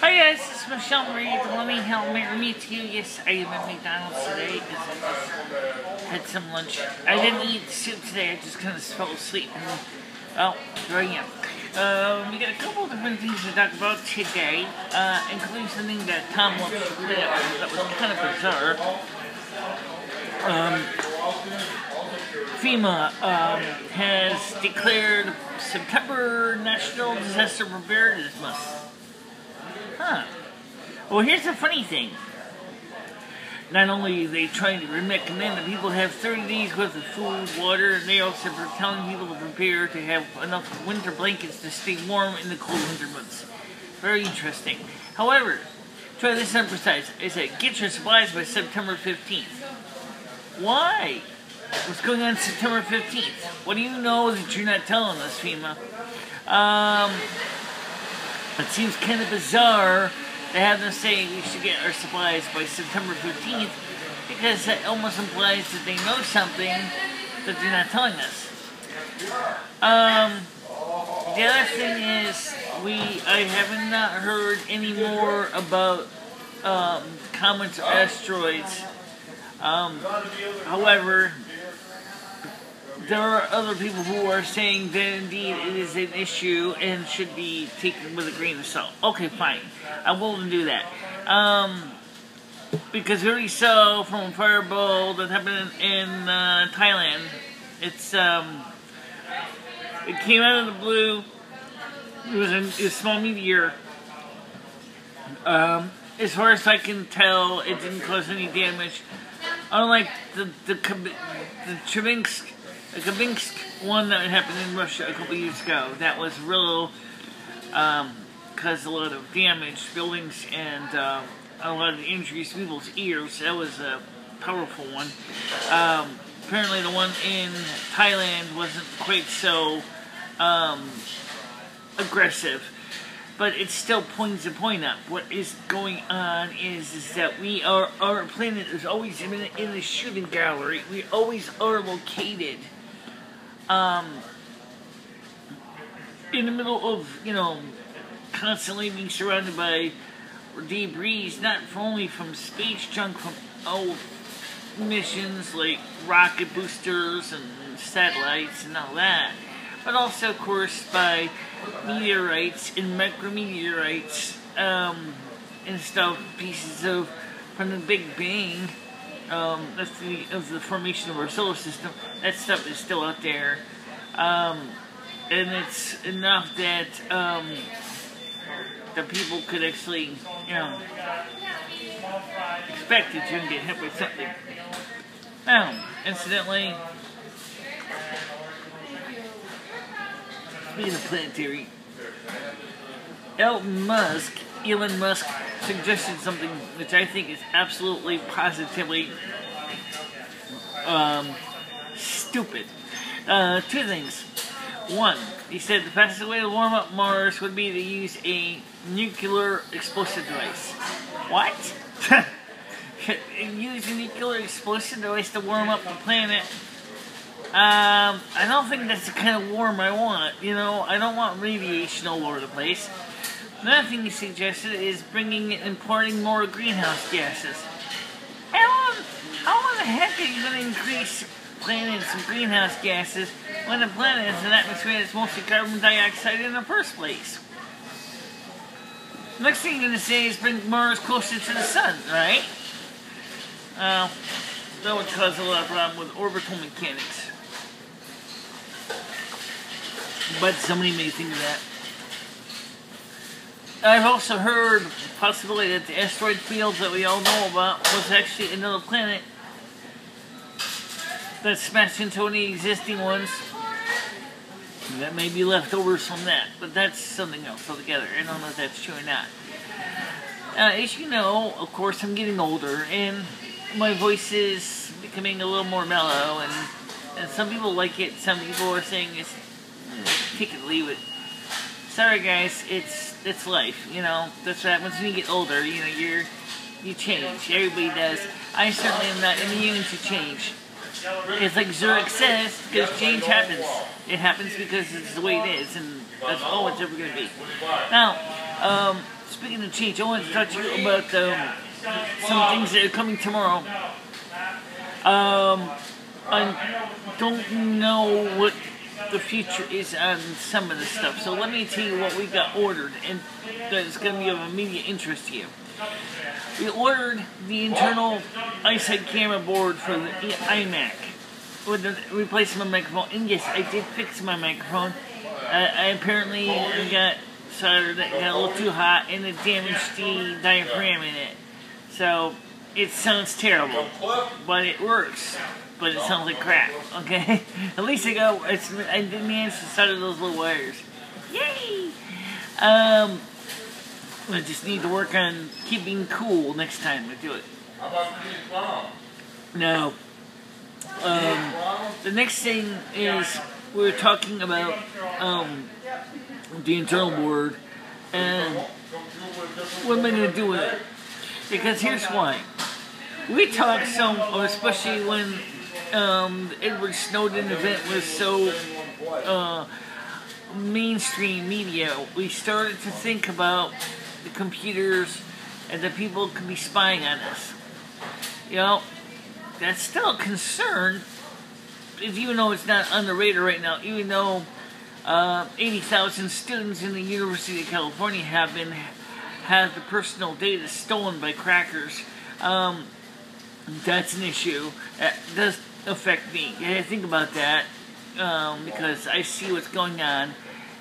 Hi guys, this is MicheleMarieDalene. How may I meet you? Yes, I am at McDonald's today because I just had some lunch. I didn't eat soup today, I just kind of fell asleep. And, well, there I am. We got a couple of different things to talk about today, including something that Tom wants to play up that was kind of bizarre. FEMA has declared September National Disaster Preparedness Month. Huh. Well, here's the funny thing. Not only are they trying to recommend that people have 30 days worth of food, water, and they also are telling people to prepare to have enough winter blankets to stay warm in the cold winter months. Very interesting. However, try this on precise. It said, get your supplies by September 15th. Why? What's going on September 15th? What do you know that you're not telling us, FEMA? It seems kind of bizarre to have them say we should get our supplies by September 15th because that almost implies that they know something that they're not telling us. The other thing is I have not heard any more about comets or asteroids. However, there are other people who are saying that indeed it is an issue and should be taken with a grain of salt. Okay, fine. I'm willing to do that. Because we already saw from a fireball that happened in Thailand. It came out of the blue. It was a small meteor. As far as I can tell, it didn't cause any damage. Unlike the Chelyabinsk one that happened in Russia a couple years ago, that was real, caused a lot of damage, buildings, and a lot of injuries to people's ears. That was a powerful one. Apparently the one in Thailand wasn't quite so aggressive, but it still points the point up. What is going on is that our planet is always in a shooting gallery. We always are located in the middle of, constantly being surrounded by debris, not only from space junk, from old missions like rocket boosters and satellites and all that, but also, of course, by meteorites and micrometeorites and stuff, pieces from the Big Bang. That's of the formation of our solar system. That stuff is still out there, and it's enough that that people could actually, expect that you can get hit with something. Now, incidentally, speaking of planetary, Elon Musk suggested something which I think is absolutely, positively stupid. Two things. One, he said the fastest way to warm up Mars would be to use a nuclear explosive device. What? Use a nuclear explosive device to warm up the planet? I don't think that's the kind of warm I want. I don't want radiation all over the place. Another thing he suggested is importing more greenhouse gases. How in the heck are you going to increase planet's greenhouse gases when the planet is an atmosphere that's mostly carbon dioxide in the first place? Next thing you're going to say is bring Mars closer to the sun, right? That would cause a lot of problem with orbital mechanics. But somebody may think of that. I've also heard the possibility that the asteroid fields that we all know about was actually another planet that smashed into any existing ones. That may be leftovers from that, but that's something else altogether. I don't know if that's true or not. As you know, of course, I'm getting older, and my voice is becoming a little more mellow, and some people like it, some people are saying it's take it or leave it. Sorry guys, it's life, that's what happens when you get older, you change, everybody does. I certainly am not immune to change. It's like Zurich says, because change happens. It happens because it's the way it is, and that's all it's ever going to be. Now, speaking of change, I wanted to talk to you about some things that are coming tomorrow. I don't know what the future is on some of the stuff, so let me tell you what we got ordered, and that's going to be of immediate interest to you. We ordered the internal eyesight camera board for the iMac with the replacement microphone, and yes, I did fix my microphone. I apparently got soldered, got a little too hot, and it damaged the diaphragm in it. So it sounds terrible, but it works. But it sounds like crap. Okay, at least I did manage to solder those little wires. Yay! I just need to work on keeping cool next time I do it. How about No. The next thing is we're talking about the internal board and what am I going to do with it? Because here's why. We talked some, especially when the Edward Snowden event was so mainstream media, we started to think about the computers and the people could be spying on us. You know, that's still a concern, even though it's not on the radar right now, even though 80,000 students in the University of California have the personal data stolen by crackers. That's an issue. That does affect me. I think about that because I see what's going on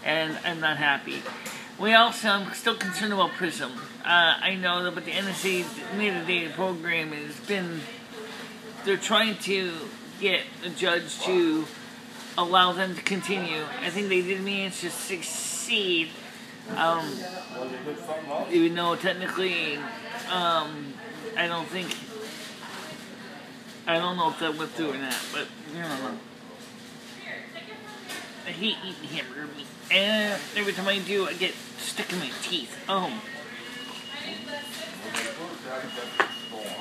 and I'm not happy. I'm still concerned about PRISM. I know that, but the NSA metadata program they're trying to get a judge to allow them to continue. I think they did manage to succeed, even though technically, I don't know if that went through or not, but, you know. I hate eating hamburger meat. And every time I do, I get stuck in my teeth.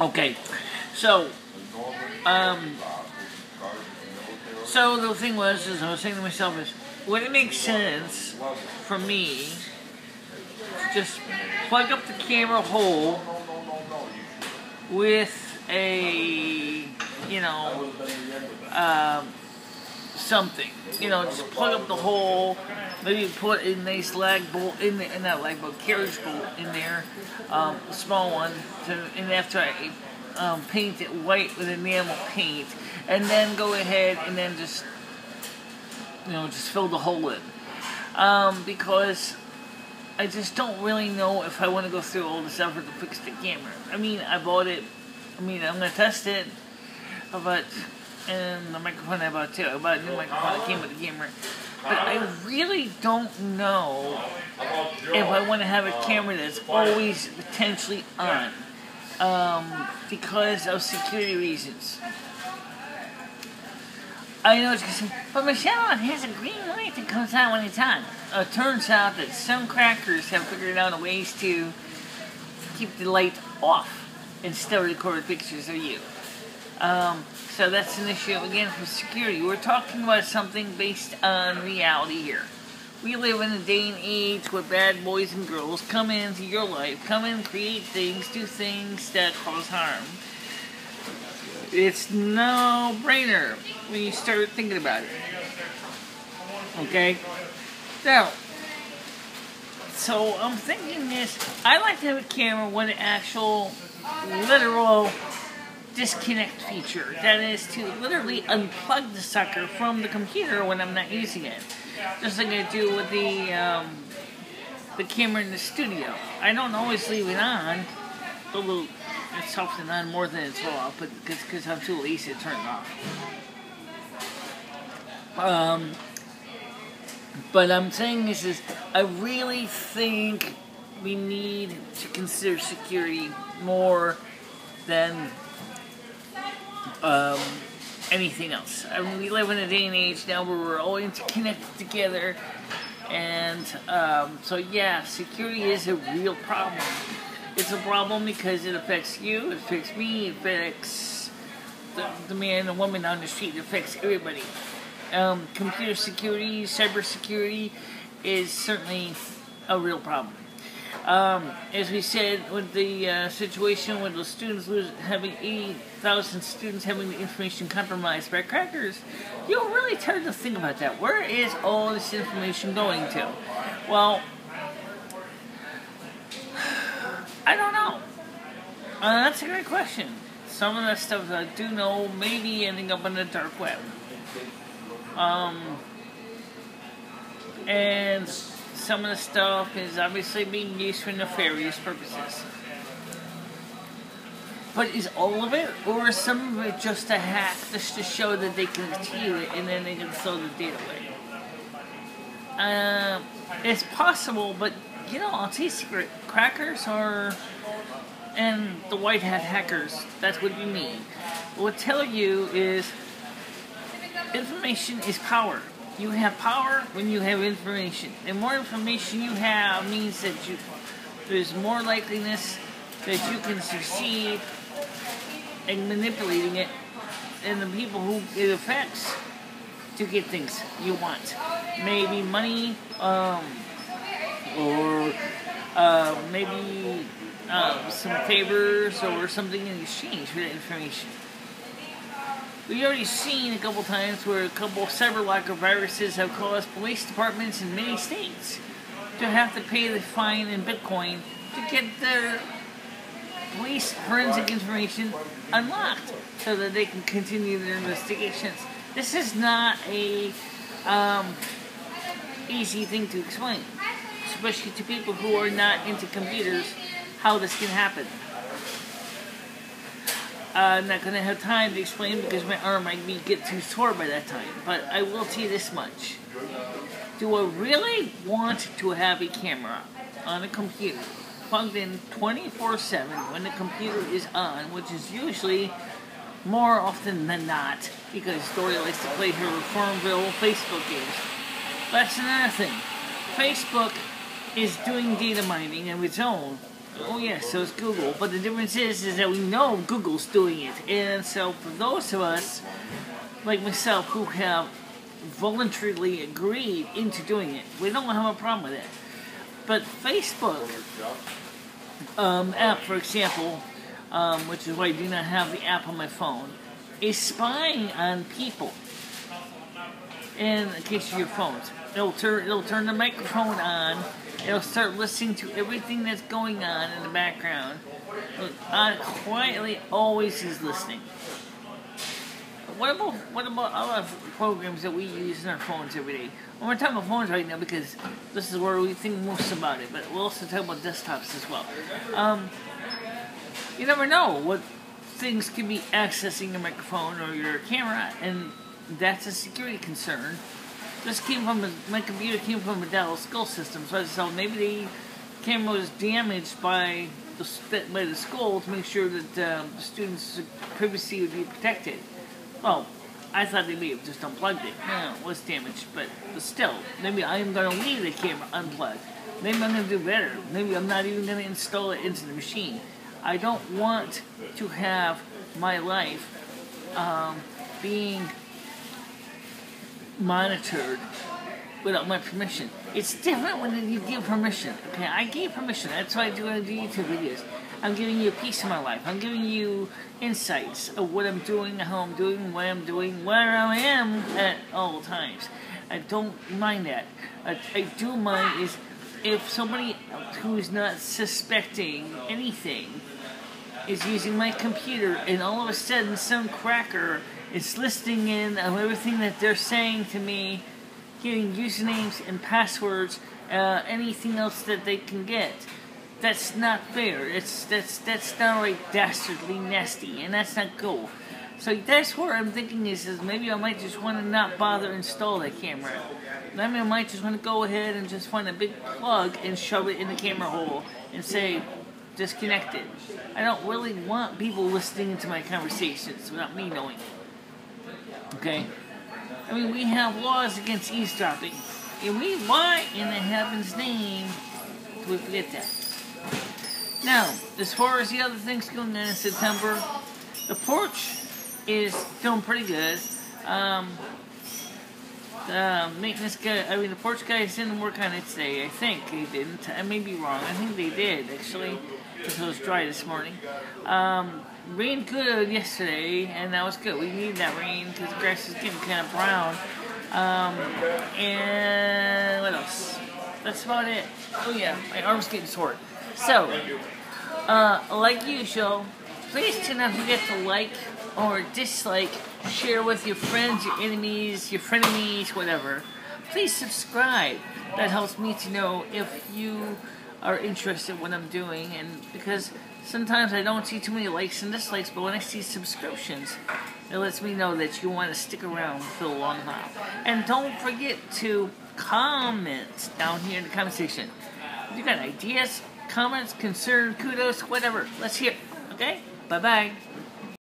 Okay. So the thing was, I was saying to myself would it make sense for me to just plug up the camera hole with a, something, just plug up the hole, maybe put a nice lag bolt carriage bolt in there, a small one, and after I paint it white with enamel paint, and then go ahead and then just fill the hole in, because I just don't really know if I want to go through all this effort to fix the camera. I mean, I bought it. I'm going to test it, and the microphone I bought too. I bought a new microphone that came with the camera. But I really don't know if I want to have a camera that's always potentially on, because of security reasons. I know what you're going to say, but Michelle, it has a green light that comes on when it's on. It turns out that some crackers have figured out ways to keep the light off and still record pictures of you. So that's an issue, again, for security. We're talking about something based on reality here. We live in a day and age where bad boys and girls come into your life, come in, create things, do things that cause harm. It's no brainer when you start thinking about it. Okay? Now, so I'm thinking this, I like to have a camera with an actual, literal disconnect feature. That is to literally unplug the sucker from the computer when I'm not using it. Just like I do with the camera in the studio. I don't always leave it on, although it's often on more than it's off, but because I'm too lazy to turn it off. But I'm saying this is, I really think we need to consider security more than anything else. I mean, we live in a day and age now where we're all interconnected together, and so yeah, security is a real problem. It's a problem because it affects you, it affects me, it affects the man and woman on the street, it affects everybody. Computer security, cyber security is certainly a real problem. As we said, with the situation with the students having 80,000 students having the information compromised by crackers, you really tend to think about that. Where is all this information going to? Well, I don't know. That's a great question. Some of that stuff I do know may be ending up on the dark web. And some of the stuff is obviously being used for nefarious purposes. But is all of it, or is some of it just a hack just to show that they can steal it and then they can throw the data away? It's possible, but you know, I'll tell you a secret. Crackers are, and the white hat hackers, that's what you mean. What I'll tell you is information is power. You have power when you have information. And more information you have means that there's more likeliness that you can succeed in manipulating it and the people who it affects to get things you want. Maybe money, or maybe some favors or something in exchange for that information. We've already seen a couple times where a couple of cyber viruses have caused police departments in many states to have to pay the fine in Bitcoin to get their police forensic information unlocked so that they can continue their investigations. This is not a easy thing to explain, especially to people who are not into computers, how this can happen. I'm not going to have time to explain because my arm might get too sore by that time, but I will tell you this much. Do I really want to have a camera on a computer plugged in 24/7 when the computer is on, which is usually more often than not because Dory likes to play her Farmville Facebook games? That's another thing. Facebook is doing data mining of its own. Oh yes, so is Google, but the difference is that we know Google's doing it, and so for those of us, like myself, who have voluntarily agreed into doing it, we don't have a problem with it. But Facebook app, for example, which is why I do not have the app on my phone, is spying on people. In the case of your phones, it'll turn the microphone on. It'll start listening to everything that's going on in the background. Quietly, always is listening. What about other programs that we use in our phones every day? Well, we're talking about phones right now because this is where we think most about it, but we'll also talk about desktops as well. You never know what things could be accessing your microphone or your camera, and that's a security concern. This came from my computer came from a Dell school system, so I thought maybe the camera was damaged by the school to make sure that the students' privacy would be protected. Well, I thought they may have just unplugged it. No, it was damaged, but still, maybe I am going to leave the camera unplugged. Maybe I'm going to do better. Maybe I'm not even going to install it into the machine. I don't want to have my life being monitored without my permission. It's different when you give permission. Okay, I gave permission. That's why I do YouTube videos. I'm giving you a piece of my life. I'm giving you insights of what I'm doing, how I'm doing, why I'm doing, where I am at all times. I don't mind that. I do mind is if somebody who is not suspecting anything is using my computer and all of a sudden some cracker is listening in on everything that they're saying to me, getting usernames and passwords, anything else that they can get. That's not fair. That's downright dastardly nasty, and that's not cool. So that's where I'm thinking is maybe I might just want to not bother install that camera. Maybe I might just want to go ahead and just find a big plug and shove it in the camera hole and say, disconnect it. I don't really want people listening into my conversations without me knowing it. Okay? I mean, we have laws against eavesdropping. And why in the heaven's name do we forget that? Now, as far as the other things going on in September, the porch is doing pretty good. The maintenance guy, the porch guys didn't work on it today. I think they didn't. I may be wrong. I think they did, actually, because it was dry this morning. Rained good yesterday, and that was good. We need that rain because the grass is getting kind of brown. And what else? That's about it. Oh yeah, my arm's getting sore. So, like usual, please do not forget to like or dislike, share with your friends, your enemies, your frenemies, whatever. Please subscribe. That helps me to know if you are interested in what I'm doing, and because sometimes I don't see too many likes and dislikes, but when I see subscriptions, it lets me know that you want to stick around for a long while. And don't forget to comment down here in the comment section. If you got ideas, comments, concerns, kudos, whatever, let's hear it. Okay? Bye-bye.